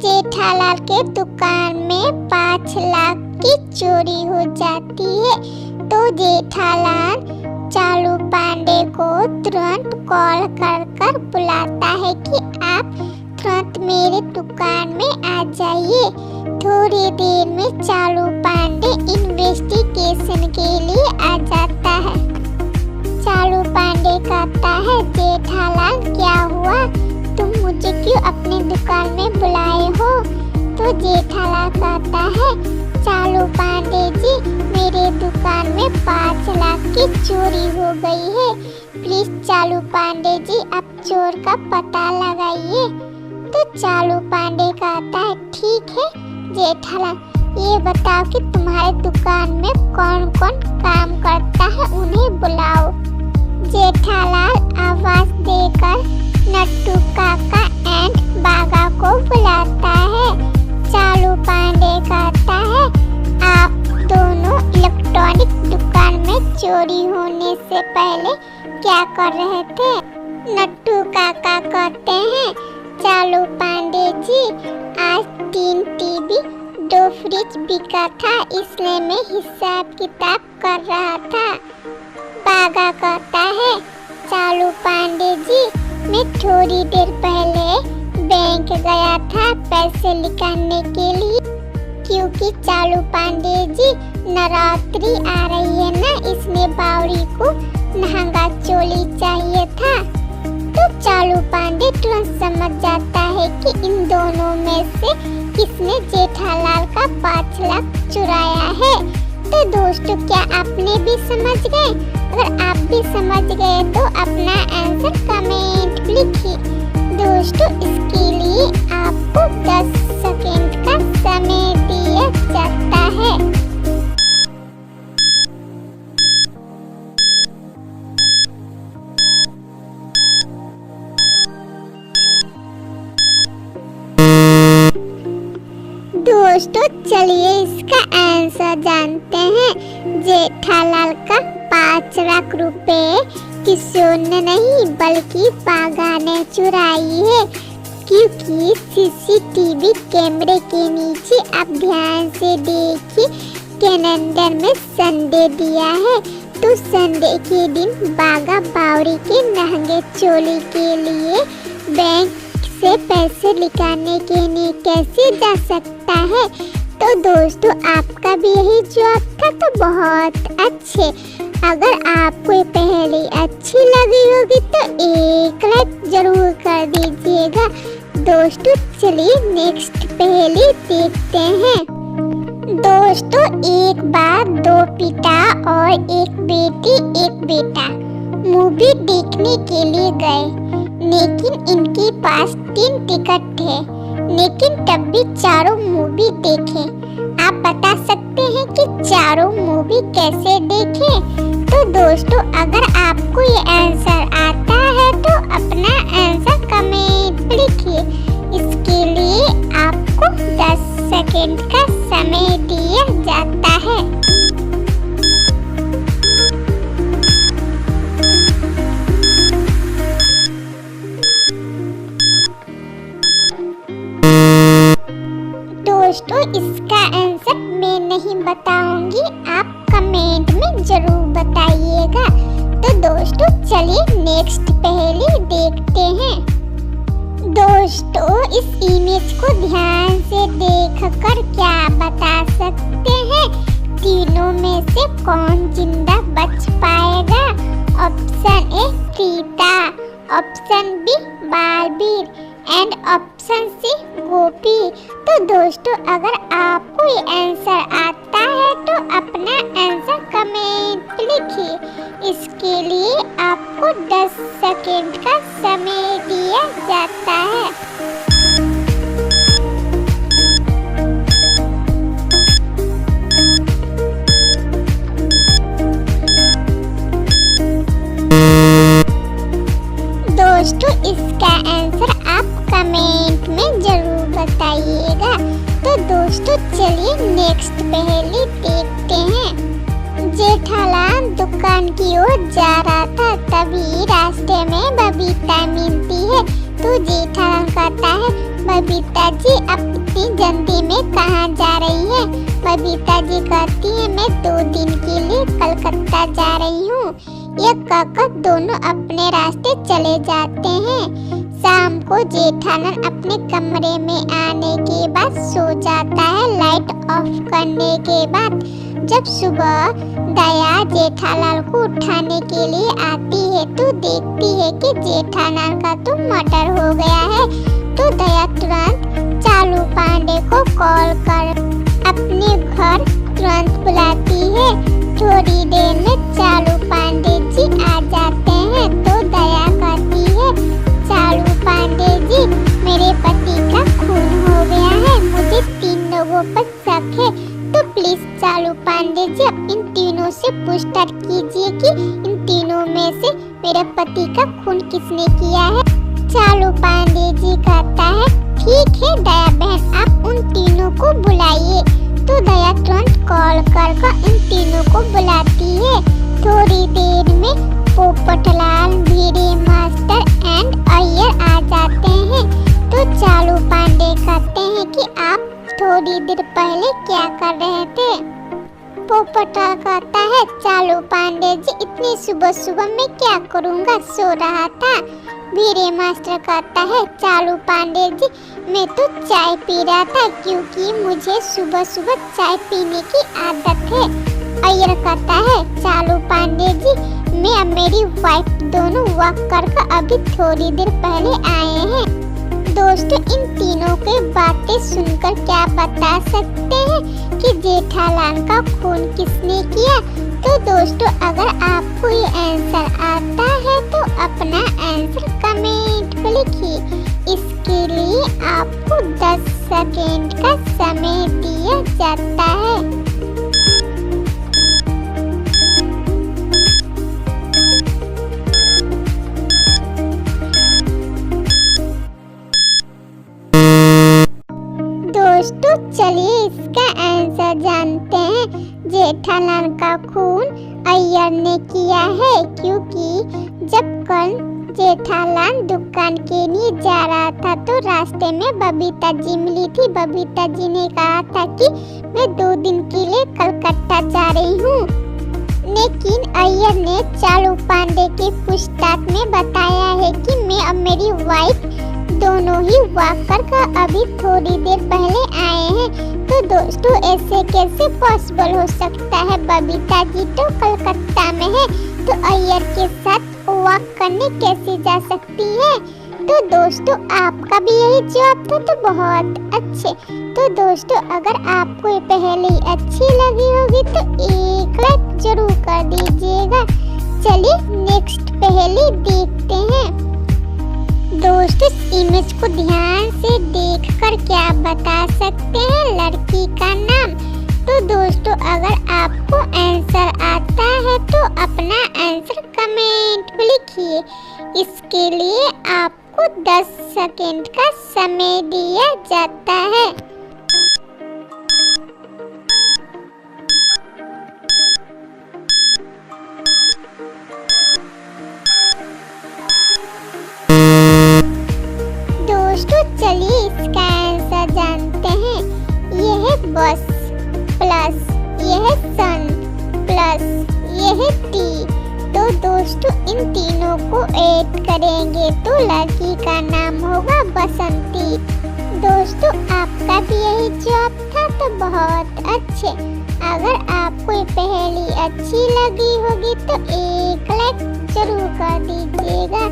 जेठालाल के दुकान में 5 लाख की चोरी हो जाती है तो जेठालाल चालू पांडे को तुरंत कॉल कर बुलाता है कि आप तुरंत मेरे दुकान में आ जाइए। थोड़ी देर में चालू पांडे इन्वेस्टिगेशन के लिए आ जाता है। चालू पांडे कहता है, जेठालाल क्या हुआ, तुम मुझे क्यों अपनी दुकान में बुलाए हो? तो जेठालाल कहता है, चालू पांडे जी, मेरे दुकान में 5 लाख की चोरी हो गई है। प्लीज चालू पांडे जी, आप चोर का पता लगाइए। तो चालू पांडे कहता है, ठीक है जेठालाल, ये बताओ कि तुम्हारे दुकान में कौन कौन काम करता है, उन्हें बुलाओ। जेठालाल आवाज देकर नट्टू काका एंड बागा को बुलाता है। चालू पांडे कहता है, आप दोनों इलेक्ट्रॉनिक दुकान में चोरी होने से पहले क्या कर रहे थे? नट्टू काका कहते हैं, चालू पांडे जी, आज 3 टीवी 2 फ्रिज बिका था, इसलिए मैं हिसाब किताब कर रहा था। बागा कहता है, चालू पांडे जी, मैं थोड़ी देर पहले बैंक गया था पैसे निकालने के लिए, क्योंकि चालू पांडे जी नवरात्रि आ रही है ना, इसलिए बावड़ी को लहंगा चोली चाहिए था। तो चालू पांडे तुरंत समझ जाता है कि इन दोनों में से किसने जेठालाल का 5 लाख चुराया है। तो दोस्तों, क्या आपने भी समझ गए? अगर आप भी समझ गए तो अपना आंसर कमेंट में लिखिए। दोस्तों, इसके लिए आपको 10 सेकंड का समय दिया जाता है। दोस्तों, चलिए इसका आंसर जानते हैं। जेठालाल का 5 लाख रुपए किसी ने नहीं बल्कि बागा ने चुराई है, क्योंकि सीसीटीवी कैमरे के नीचे आप ध्यान से देखिए, कैलेंडर में संडे दिया है। तो संडे के दिन बागा बावड़ी के लहंगे चोली के लिए बैंक से पैसे निकालने के लिए कैसे जा सकता है? तो दोस्तों, आपका भी यही जवाब था, तो बहुत अच्छे। अगर आपको ये पहेली अच्छी लगी होगी तो एक लाइक जरूर कर दीजिएगा। दोस्तों, चलिए नेक्स्ट पहेली देखते हैं। दोस्तों, एक बार 2 पिता और एक बेटी एक बेटा मूवी देखने के लिए गए, लेकिन इनके पास 3 टिकट थे, लेकिन तब भी चारों मूवी देखे। आप बता सकते हैं कि चारों मूवी कैसे देखे? तो दोस्तों, अगर आपको ये आंसर आता है तो अपना आंसर कमेंट में लिखिए। इसके लिए आपको 10 सेकंड का समय दिया जाता है। दोस्तों, इसका आंसर मैं नहीं बताऊंगी, आप कमेंट में जरूर बताइएगा। तो दोस्तों, चलिए नेक्स्ट पहेली देखते हैं। दोस्तों, इस इमेज को ध्यान से देखकर क्या बता सकते हैं? तीनों में से कौन जिंदा बच पाएगा? Option A Sita, option B Baalveer and option C Gopi. तो दोस्तों, अगर आपको ये आंसर आता है तो अपना आंसर कमेंट में लिखिए। इसके लिए आपको 10 सेकंड का समय दिया जाता है। दोस्तों, इसका आंसर आप कमेंट में जरूर बताइएगा। तो दोस्तों, चलिए नेक्स्ट पहेली देखते हैं। जेठालाल दुकान की ओर जा रहा था, तभी रास्ते में बबीता मिलती है। तो जेठालाल कहता है, बबीता जी आप इतनी जल्दी में कहाँ जा रही है? बबीता जी कहती है मैं 2 दिन के लिए कलकत्ता जा रही हूँ। ये कहकर दोनों अपने रास्ते चले जाते हैं। शाम को जेठालाल अपने कमरे में आने के बाद सो जाता है लाइट ऑफ करने के बाद। जब सुबह दया जेठालाल को उठाने के लिए आती है तो देखती है कि जेठालाल का तो मर्डर हो गया है। तो दया तुरंत चालू पांडे को कॉल कर अपने घर तुरंत बुलाती है। थोड़ी देर में चालू पांडे जी आ जाते हैं। तो दया कहती है चालू पांडे जी मेरे पति का खून हो गया है, मुझे 3 लोगों पर शक है, तो प्लीज चालू पांडे जी अब इन तीनों से पूछताछ कीजिए कि इन तीनों में से मेरे पति का खून किसने किया है। चालू पांडे जी कहता है ठीक है दया बहन आप उन तीनों को बुलाइए। तो दया तुरंत कॉल कर इन तीनों को बुलाती है। थोड़ी देर में पोपटलाल, भिड़े मास्टर एंड अय्यर आ जाते हैं। तो चालू पांडे कहते हैं कि आप थोड़ी देर पहले क्या कर रहे थे? पोपटलाल कहता है चालू पांडे जी इतनी सुबह सुबह मैं क्या करूँगा, सो रहा था। भिड़े मास्टर कहता है चालू पांडे जी मैं तो चाय पी रहा था क्योंकि मुझे सुबह सुबह चाय पीने की आदत है। अय्यर कहता है चालू पांडे जी मैं और मेरी वाइफ दोनों वॉक कर अभी थोड़ी देर पहले आए हैं। दोस्तों इन तीनों की बातें सुनकर क्या बता सकते हैं कि जेठालाल का खून किसने किया? तो दोस्तों अगर आपको ये आंसर आता है तो अपना आंसर कमेंट में लिखिए। इसके लिए आपको 10 सेकेंड का समय दिया जाता है। दोस्तों चलिए इसका आंसर जानते हैं। जेठालाल का खून अय्यर ने किया है क्योंकि जब कल जेठालाल दुकान के लिए जा रहा था तो रास्ते में बबीता जी मिली थी। बबीता जी ने कहा था कि मैं 2 दिन के लिए कलकत्ता जा रही हूँ, लेकिन अय्यर ने चालू पांडे के पूछताछ में बताया है कि मैं और मेरी वाइफ दोनों ही वॉक कर अभी थोड़ी देर पहले आए हैं। तो दोस्तों ऐसे कैसे पॉसिबल हो सकता है? बबीता जी तो कलकत्ता में है तो अय्यर के साथ वॉक करने कैसे जा सकती है? तो दोस्तों आपका भी यही जवाब था तो बहुत अच्छे। तो दोस्तों अगर आपको ये पहेली अच्छी लगी होगी तो एक लाइक जरूर कर दीजिएगा। चलिए नेक्स्ट पहेली देखते हैं। दोस्तों इस इमेज को ध्यान से देखकर क्या बता सकते हैं लड़की का नाम? तो दोस्तों अगर आपको आंसर आता है तो अपना आंसर कमेंट में लिखिए। इसके लिए आपको 10 सेकेंड का समय दिया जाता है। दोस्तों चलिए इसका आंसर जानते हैं। यह है बस प्लस यह है सन प्लस यह है टी। तो दोस्तों इन तीनों को ऐड करेंगे तो लड़की का नाम होगा बसंती। दोस्तों आपका भी यही जवाब था तो बहुत अच्छे। अगर आपको ये पहेली अच्छी लगी होगी तो एक लाइक जरूर कर दीजिएगा।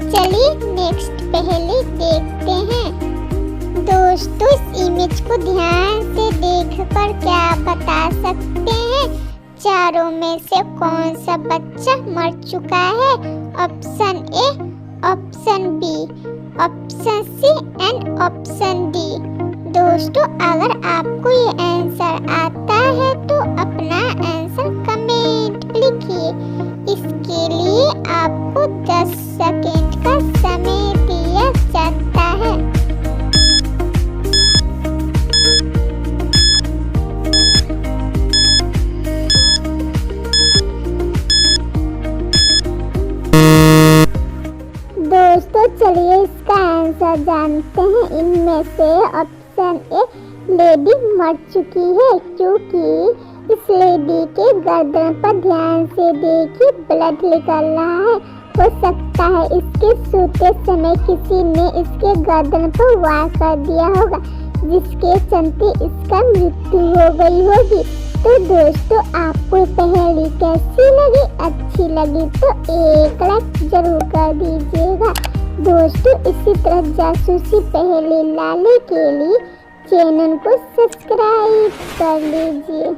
चलिए नेक्स्ट पहेली देखते हैं। दोस्तों इस इमेज को ध्यान से देखकर क्या बता सकते हैं? चारों में से कौन सा बच्चा मर चुका है? Option A, option B, option C and option D. दोस्तों अगर आपको ये आंसर आता है तो अपना आंसर कमेंट लिखिए। इसके लिए आपको 10 सेकेंड का समय दिया जाता है। दोस्तों चलिए इसका आंसर आंसर जानते हैं। इनमें से ऑप्शन ए लेडी मर चुकी है, क्योंकि इस लेडी के गर्दन पर ध्यान से देखिए ब्लड निकल रहा है। हो सकता है इसके सोते समय किसी ने इसके गर्दन पर वार कर दिया होगा, जिसके चलते इसका मृत्यु हो गई होगी। तो दोस्तों, आपको पहेली कैसी लगी? अच्छी लगी तो एक लाइक जरूर कर दीजिएगा। दोस्तों, इसी तरह जासूसी पहेली लाने के लिए चैनल को सब्सक्राइब कर लीजिए।